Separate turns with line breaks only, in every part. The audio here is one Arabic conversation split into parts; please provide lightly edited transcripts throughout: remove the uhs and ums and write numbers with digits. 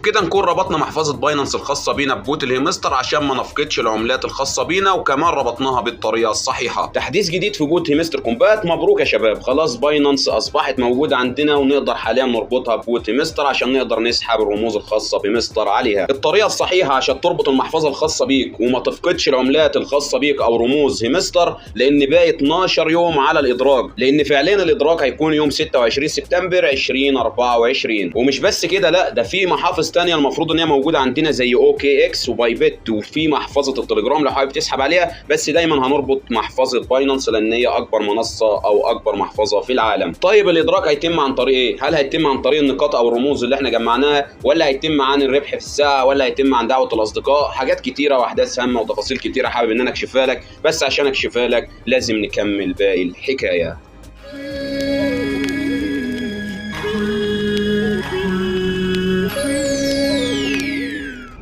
كده نكون ربطنا محفظة باينانس الخاصة بينا ببوت الهيمستر عشان ما نفقدش العملات الخاصة بينا، وكمان ربطناها بالطريقة الصحيحة. تحديث جديد في بوت هيمستر كومبات، مبروك يا شباب، خلاص باينانس أصبحت موجودة عندنا ونقدر حاليا نربطها ببوت هيمستر عشان نقدر نسحب الرموز الخاصة بمستر عليها. الطريقة الصحيحة عشان تربط المحفظة الخاصة بيك وما تفقدش العملات الخاصة بيك أو رموز هيمستر، لأن باقي 12 يوم على الإدراج، لأن فعليا الإدراج هيكون يوم 26 سبتمبر 2024. ومش بس كده، لا ده في محافظ تانية المفروض ان هي موجوده عندنا زي OKX وباي بت، وفي محفظه التليجرام لو حابب تسحب عليها، بس دايما هنربط محفظه باينانس لان هي اكبر منصه او اكبر محفظه في العالم. طيب الادراك هيتم عن طريق ايه؟ هل هيتم عن طريق النقاط او الرموز اللي احنا جمعناها، ولا هيتم عن الربح في الساعه، ولا هيتم عن دعوه الاصدقاء؟ حاجات كتيره واحداث هامه وتفاصيل كتيره حابب ان انا اكشفها لك، بس عشان اكشفها لك لازم نكمل باقي الحكايه.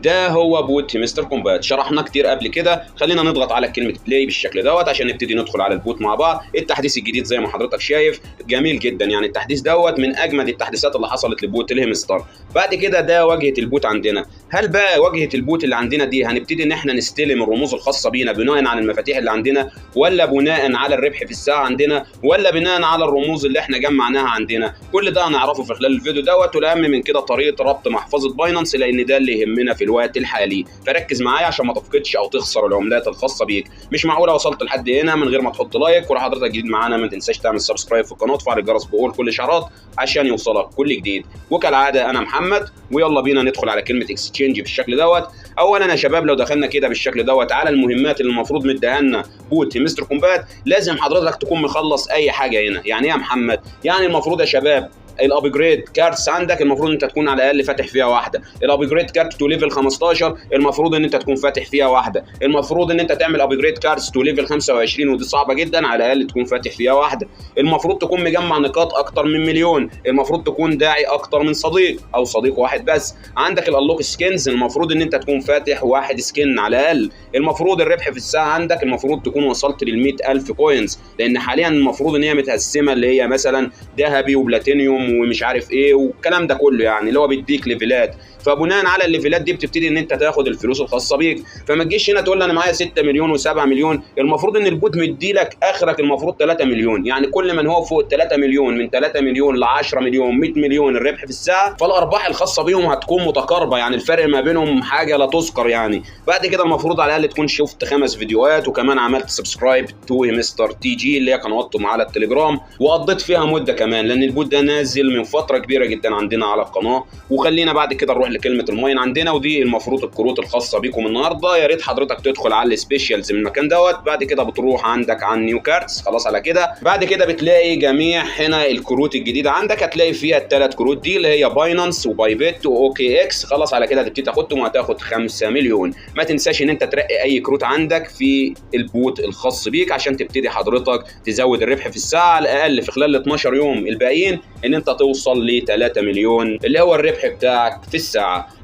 ده هو بوت هيمستر كومبات، شرحنا كتير قبل كده. خلينا نضغط على كلمه بلاي بالشكل دوت عشان نبتدي ندخل على البوت مع بعض. التحديث الجديد زي ما حضرتك شايف جميل جدا، يعني التحديث دوت من اجمد التحديثات اللي حصلت لبوت الهيمستر. بعد كده ده واجهه البوت عندنا. هل بقى واجهه البوت اللي عندنا دي هنبتدي ان احنا نستلم الرموز الخاصه بينا بناء على المفاتيح اللي عندنا، ولا بناء على الربح في الساعه عندنا، ولا بناء على الرموز اللي احنا جمعناها عندنا؟ كل ده هنعرفه في خلال الفيديو دوت، والاهم من كده طريقه ربط محفظه باينانس، لان ده اللي يهمنا في الوقت الحالي. فركز معايا عشان ما تفقدش او تخسر العملات الخاصه بيك. مش معقوله وصلت لحد هنا من غير ما تحط لايك. ولو حضرتك جديد معانا ما تنساش تعمل سبسكرايب في القناه وتفعل الجرس بقول كل اشعارات عشان يوصلك كل جديد. وكالعاده انا محمد، ويلا بينا ندخل على كلمه اكستشينج بالشكل دوت. اولا يا شباب لو دخلنا كده بالشكل دوت على المهمات اللي المفروض مديها لنا بوت هيمستر كومبات، لازم حضرتك تكون مخلص اي حاجه هنا. يعني ايه يا محمد؟ يعني المفروض يا شباب الابجريد كارتس عندك المفروض انت تكون على الاقل فاتح فيها واحده. الابجريد كارت تو ليفل 15 المفروض ان انت تكون فاتح فيها واحده. المفروض ان انت تعمل ابجريد كارتس تو ليفل 25 ودي صعبه جدا، على الاقل تكون فاتح فيها واحده. المفروض تكون مجمع نقاط اكتر من مليون. المفروض تكون داعي اكتر من صديق او صديق واحد بس. عندك الانلوك سكينز المفروض ان انت تكون فاتح واحد سكين على الاقل. المفروض الربح في الساعه عندك المفروض تكون وصلت لل 100,000 كوينز، لان حاليا المفروض ان هي متقسمه اللي هي مثلا ذهبي وبلاتينيوم ومش عارف ايه والكلام ده كله، يعني اللي هو بيديك ليفلات. فبناء على الليفلات دي بتبتدي ان انت تاخد الفلوس الخاصه بيك. فما تجيش هنا تقول لي انا معايا 6 مليون و7 مليون. المفروض ان البوت مديلك اخرك المفروض 3 مليون، يعني كل من هو فوق 3 مليون، من 3 مليون ل 10 مليون 100 مليون الربح في الساعه، فالارباح الخاصه بيهم هتكون متقاربه، يعني الفرق ما بينهم حاجه لا تذكر يعني. بعد كده المفروض على الاقل تكون شفت 5 فيديوهات وكمان عملت سبسكرايب تو مستر تي جي اللي هي قناتهم على التليجرام، وقضيت فيها مده كمان لان البوت ده نازل من فتره كبيره جدا عندنا على القناه. وخلينا بعد كده نروح لكلمه الماين عندنا، ودي المفروض الكروت الخاصه بيكم النهارده. يا ريت حضرتك تدخل على السبيشالز من المكان دوت. بعد كده بتروح عندك عن نيو كارتس، خلاص على كده. بعد كده بتلاقي جميع هنا الكروت الجديده عندك، هتلاقي فيها الثلاث كروت دي اللي هي باينانس وباي بت واوكي اكس. خلاص على كده هتبتدي تاخدهم وهتاخد 5 مليون. ما تنساش ان انت ترقي اي كروت عندك في البوت الخاص بيك عشان تبتدي حضرتك تزود الربح في الساعه على الاقل في خلال ال 12 يوم الباقيين ان انت توصل ل 3 مليون اللي هو الربح بتاعك في الساعه.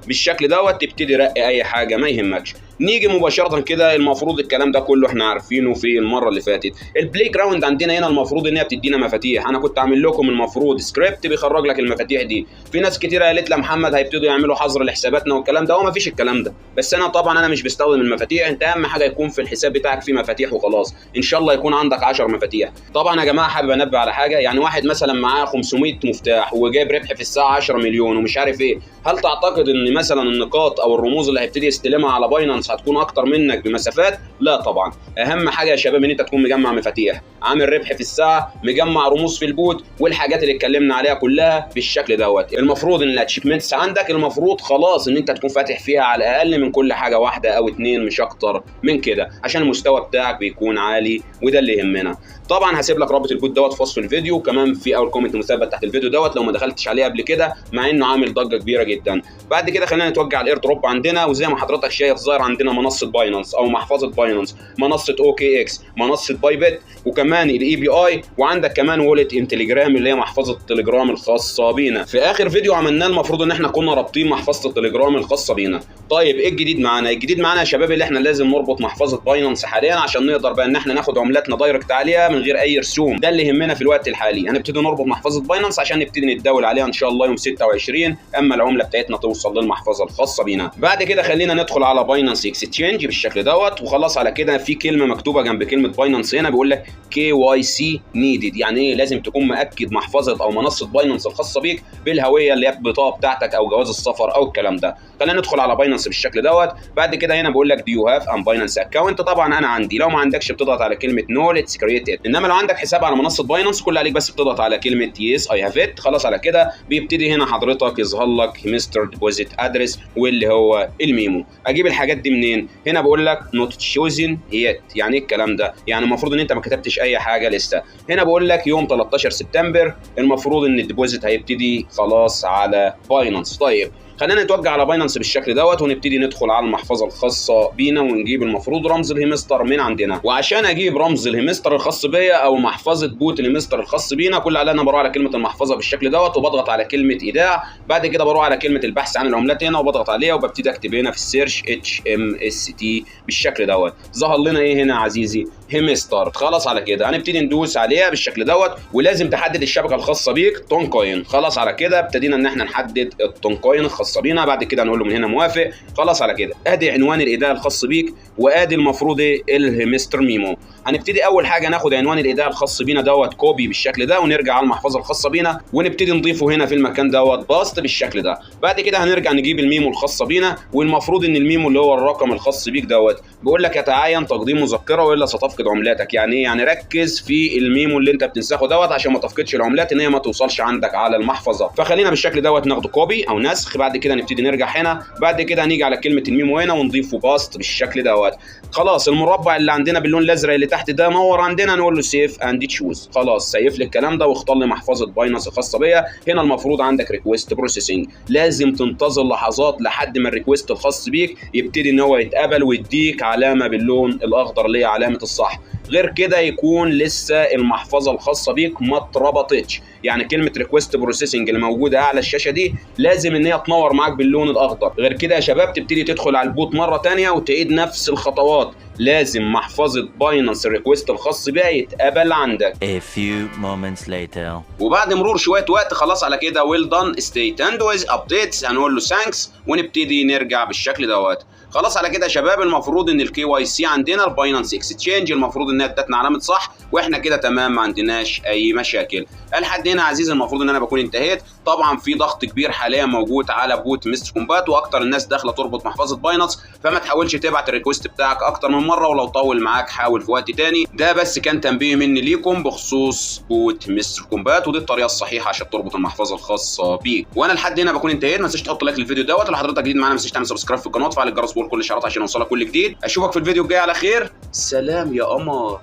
بالشكل دوت تبتدي رقي اي حاجه ما يهمكش. نيجي مباشره كده، المفروض الكلام ده كله احنا عارفينه في المره اللي فاتت. البلاي جراوند عندنا هنا المفروض ان هي بتدينا مفاتيح. انا كنت عامل لكم المفروض سكريبت بيخرج لك المفاتيح دي. في ناس كتير قالت لي محمد هيبتدوا يعملوا حظر لحساباتنا والكلام ده، وما فيش الكلام ده. بس انا طبعا انا مش بستخدم المفاتيح. انت اهم حاجه يكون في الحساب بتاعك فيه مفاتيح وخلاص. ان شاء الله يكون عندك 10 مفاتيح. طبعا يا جماعه حابب انبه على حاجه، يعني واحد مثلا معاه 500 مفتاح وجايب ربح في الساعه 10 مليون ومش عارف ايه، هل تعتقد ان مثلا النقاط او الرموز اللي هيبتدي يستلمها على باينانس هتكون اكتر منك بمسافات؟ لا طبعا. اهم حاجه يا شباب ان انت تكون مجمع مفاتيح، عامل ربح في الساعه، مجمع رموز في البوت، والحاجات اللي اتكلمنا عليها كلها بالشكل دوت. المفروض ان الاتشيفمنتس عندك المفروض خلاص ان انت تكون فاتح فيها على الاقل من كل حاجه واحده او 2 مش اكتر من كده، عشان المستوى بتاعك بيكون عالي وده اللي يهمنا. طبعا هسيب لك رابط البوت دوت في وصف الفيديو، وكمان في اول كومنت مثبت تحت الفيديو دوت لو ما دخلتش عليه قبل كده، مع انه عامل ضجه كبيره جدا. بعد كده خلينا نتوجه على الاير دروب عندنا، وزي ما حضرتك شايف ظاهر عندنا منصه باينانس او محفظه باينانس، منصه اوكي اكس، منصه باي بت، وكمان الاي بي اي، وعندك كمان وولت ان تليجرام اللي هي محفظه التليجرام الخاصه بينا. في اخر فيديو عملناه المفروض ان احنا كنا رابطين محفظه التليجرام الخاصه بينا. طيب ايه الجديد معانا؟ الجديد معانا يا شباب اللي احنا لازم نربط محفظه باينانس حاليا عشان نقدر بقى ان احنا ناخد عملاتنا دايركت عليها من غير اي رسوم. ده اللي يهمنا في الوقت الحالي. هنبتدي نربط محفظه باينانس عشان نبتدي نتداول عليها ان شاء الله يوم 26 اما العمله بتاعتنا توصل للمحفظه الخاصه بينا. بعد كده خلينا ندخل على باينانس اكستشينج بالشكل دوت، وخلاص على كده في كلمه مكتوبه جنب كلمه باينانس هنا بيقول لك KYC needed، يعني ايه؟ لازم تكون مأكد محفظه او منصه باينانس الخاصه بيك بالهويه اللي هي البطاقه بتاعتك او جواز السفر او الكلام ده. خلينا ندخل على باينانس بالشكل دوت. بعد كده هنا بيقول لك do you have an Binance account؟ طبعا انا عندي. لو ما عندكش بتضغط على كلمه no let's create it، انما لو عندك حساب على منصه باينانس كل عليك بس بتضغط على كلمه yes I have it. خلاص على كده بيبتدي هنا حضرتك يظهر لك مستر ديبوزيت ادرس واللي هو الميمو. اجيب الحاجات دي منين؟ هنا بقول لك not chosen yet، يعني ايه الكلام ده؟ يعني المفروض ان انت ما كتبتش اي حاجه لسه. هنا بقول لك يوم 13 سبتمبر المفروض ان الديبوزيت هيبتدي خلاص على باينانس. طيب خلينا نتوجه على باينانس بالشكل دوت ونبتدي ندخل على المحفظه الخاصه بينا ونجيب المفروض رمز الهيمستر من عندنا. وعشان اجيب رمز الهيمستر الخاص بيا او محفظه بوت الهيمستر الخاص بينا كل على انا بروح على كلمه المحفظه بالشكل دوت وبضغط على كلمه ايداع. بعد كده بروح على كلمه البحث عن العملات هنا وبضغط عليها وببتدي اكتب هنا في السيرش HMST بالشكل دوت. ظهر لنا ايه هنا عزيزي؟ هيمستر. خلاص على كده هنبتدي ندوس عليها بالشكل دوت ولازم تحدد الشبكه الخاصه بيك تون كوين. خلاص على كده ابتدينا ان احنا نحدد التون كوين الخاصه بينا. بعد كده هنقول له من هنا موافق. خلاص على كده ادي عنوان الايداع الخاص بيك وادي المفروض الهيمستر ميمو. هنبتدي اول حاجه ناخد عنوان الايداع الخاص بينا دوت كوبي بالشكل ده ونرجع على المحفظه الخاصه بينا ونبتدي نضيفه هنا في المكان دوت باست بالشكل ده. بعد كده هنرجع نجيب الميمو الخاصه بينا والمفروض ان الميمو اللي هو الرقم الخاص بيك دوت بيقول لك يتعين تقديم مذكره والا ستفقد عملاتك. يعني ايه؟ يعني ركز في الميمو اللي انت بتنسخه دوت عشان ما تفقدش العملات ان هي ما توصلش عندك على المحفظه. فخلينا بالشكل دوت ناخده كوبي او نسخ. بعد كده نبتدي نرجع هنا. بعد كده هنيجي على كلمه الميمو هنا ونضيفه باست بالشكل دوت. خلاص المربع اللي عندنا باللون الازرق اللي تحت ده نور عندنا نقول له سيف اند تشوز. خلاص سيف لي الكلام ده واختار لي محفظه باينانس الخاصه بيا. هنا المفروض عندك ريكويست بروسيسنج، لازم تنتظر لحظات لحد ما الريكويست الخاص بيك يبتدي ان هو يتقبل ويديك علامه باللون الاخضر اللي هي علامه الصح. غير كده يكون لسه المحفظه الخاصه بيك ما اتربطتش. يعني كلمه ريكويست بروسيسنج اللي موجوده اعلى الشاشه دي لازم ان هي تنور معاك باللون الاخضر. غير كده يا شباب تبتدي تدخل على البوت مره ثانيه وتعيد نفس الخطوات. لازم محفظه باينانس الريكويست الخاص بيها يتقبل عندك.
A few moments later.
وبعد مرور شويه وقت خلاص على كده ويل دان ستي تند ويز ابديتس هنقول له ثانكس ونبتدي نرجع بالشكل دوت. خلاص على كده يا شباب المفروض ان الKYC عندنا الباينانس اكستشينج المفروض انها ادتنا علامه صح واحنا كده تمام ما عندناش اي مشاكل. لحد هنا عزيزي المفروض ان انا بكون انتهيت. طبعا في ضغط كبير حاليا موجود على بوت مستر كومبات واكتر الناس داخله تربط محفظه باينانس، فما تحاولش تبعت الريكوست بتاعك اكتر من مره ولو طول معاك حاول في وقت تاني. ده بس كان تنبيه مني ليكم بخصوص بوت مستر كومبات ودي الطريقه الصحيحه عشان تربط المحفظه الخاصه بيك. وانا لحد هنا بكون انتهيت. ما تنساش تحط لايك للفيديو دوت. لو حضرتك جديد معانا ما تنساش تعمل سبسكرايب في القناه وتفعل الجرس وكل الاشعارات عشان يوصلك كل جديد. اشوفك في الفيديو الجاي على خير. سلام يا قمر.